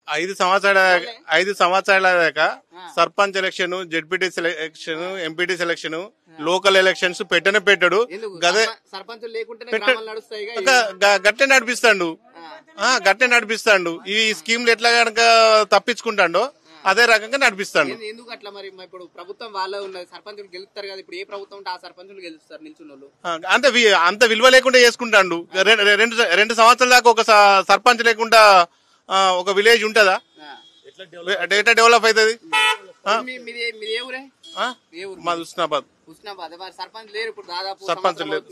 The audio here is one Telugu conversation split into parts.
ఐదు సంవత్సరాల దాకా sarpanch election, ZPT selection, MPT selection, local elections పెట్టడు. గట్టే నడిపిస్తాడు. ఈ స్కీమ్లు ఎట్లా గనక తప్పించుకుంటాడో అదే రకంగా నడిపిస్తాడు. ఎందుకు అట్లా మరి ఇప్పుడు ప్రభుత్వం వాళ్ళే ఉన్నది, సర్పంచులు గెలుస్తారు కదా, ఇప్పుడు ఏ ప్రభుత్వం ఉంటే ఆ సర్పంచులు గెలుస్తారు నిల్చున్నోళ్ళు. అంత విలువ లేకుండా చేసుకుంటాడు. 2 సంవత్సరాల దాకా ఒక సర్పంచ్ లేకుండా ఒక విలేజ్ ఉంటదా? ఎట్లా డెవలప్ అవుతుంది? మాది హుస్నాబాద్. సర్పంచ్ లేరు ఇప్పుడు, దాదాపు సర్పంచ్ లేరు.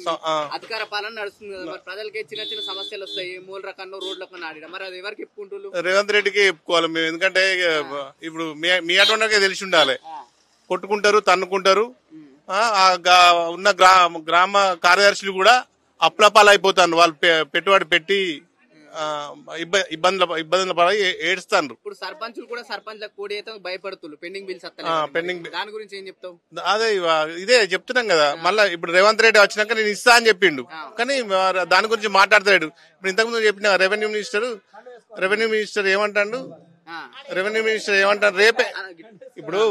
అధికార పాలన నడుస్తుంది కదా, మరి ప్రజలకి చిన్న సమస్యలు వస్తాయి, మూల రకంలో రోడ్లకు ఆడిన, మరి అది ఎవరికి చెప్పుకుంటున్నారు? రేవంత్ రెడ్డికి చెప్పుకోవాలి మేము. ఎందుకంటే ఇప్పుడు మీ అటువంటి తెలిసి ఉండాలి. కొట్టుకుంటారు, తన్నుకుంటారు. ఉన్న గ్రామ కార్యదర్శులు కూడా అప్లపాలు అయిపోతారు. వాళ్ళు పెట్టుబడి పెట్టి ఇబ్బందుల పడి ఏడుస్తాను. ఇప్పుడు సర్పంచులు కూడా సర్పంచ్ కోడి అయితే భయపడుతున్నారు, పెండింగ్ బిల్స్ పెండింగ్. దాని గురించి ఏం చెప్తావు? అదే ఇదే చెప్తున్నాం కదా. మళ్ళీ ఇప్పుడు రేవంత్ రెడ్డి వచ్చినాక నేను ఇస్తా అని చెప్పిండు, కానీ దాని గురించి మాట్లాడతాడు. ఇప్పుడు ఇంతకుముందు చెప్పిన రెవెన్యూ మినిస్టర్ ఏమంటాడు? రేపే ఇప్పుడు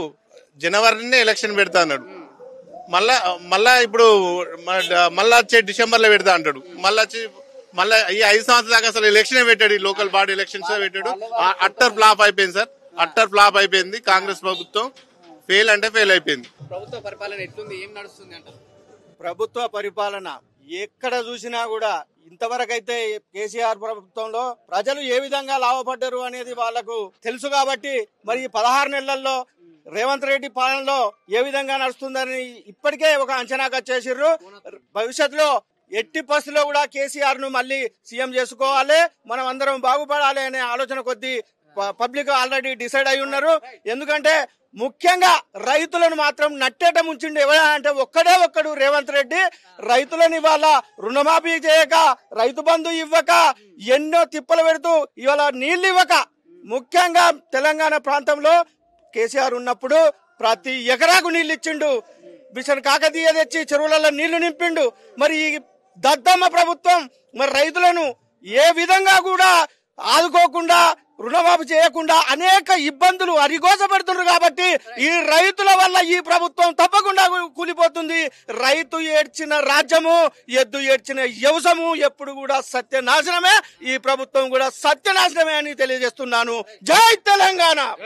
జనవరినే ఎలక్షన్ పెడతా అన్నాడు. మళ్ళా ఇప్పుడు మళ్ళా వచ్చే డిసెంబర్ లో పెడతా అంటాడు. మళ్ళీ ఈ 5 సంవత్సరాల దాకా అసలు ఎలక్షన్ పెట్టాడు. లోకల్ బాడీ ఎలక్షన్స్ పెట్టాడు. అట్టర్ ఫ్లాప్ అయిపోయింది సార్. అట్టర్ ఫ్లాప్ అయిపోయింది. కాంగ్రెస్ ప్రభుత్వం ఫెయిల్ అయిపోయింది. ప్రభుత్వ పరిపాలన ఎట్లుంది, ఏం నడుస్తుంది అంటారు? ప్రభుత్వ పరిపాలన ఎక్కడ చూసినా కూడా ఇంతవరకు అయితే కేసీఆర్ ప్రభుత్వంలో ప్రజలు ఏ విధంగా లాభపడ్డారు అనేది వాళ్లకు తెలుసు. కాబట్టి మరి 16 నెలల్లో రేవంత్ రెడ్డి పాలనలో ఏ విధంగా నడుస్తుందని ఇప్పటికే ఒక అంచనాకు వచ్చేసిర్రు. భవిష్యత్తులో ఎట్టి పరిస్థితుల్లో కూడా కేసీఆర్ ను మళ్ళీ సీఎం చేసుకోవాలి, మనం అందరం బాగుపడాలి అనే ఆలోచన కొద్దీ పబ్లిక్ ఆల్రెడీ డిసైడ్ అయి ఉన్నారు. ఎందుకంటే ముఖ్యంగా రైతులను మాత్రం నట్టేట ముంచిండు ఎవరా అంటే ఒక్కడు రేవంత్ రెడ్డి. రైతులను ఇవాళ రుణమాఫీ చేయక, రైతు బంధు ఇవ్వక, ఎన్నో తిప్పలు పెడుతూ ఇవాళ నీళ్లు ఇవ్వక, ముఖ్యంగా తెలంగాణ ప్రాంతంలో కేసీఆర్ ఉన్నప్పుడు ప్రతి ఎకరాకు నీళ్లు ఇచ్చిండు. మిషన్ కాకతీయ తెచ్చి చెరువులలో నీళ్లు నింపిండు. మరి ఈ దద్దమ్మ ప్రభుత్వం మరి రైతులను ఏ విధంగా కూడా ఆదుకోకుండా, రుణమాఫీ చేయకుండా అనేక ఇబ్బందులు అరిగోస పెడుతున్నారు. కాబట్టి ఈ రైతుల వల్ల ఈ ప్రభుత్వం తప్పకుండా కూలిపోతుంది. రైతు ఏడ్చిన రాజ్యము, ఎద్దు ఏడ్చిన యవసము ఎప్పుడు కూడా సత్యనాశనమే. ఈ ప్రభుత్వం కూడా సత్యనాశనమే అని తెలియజేస్తున్నాను. జై తెలంగాణ.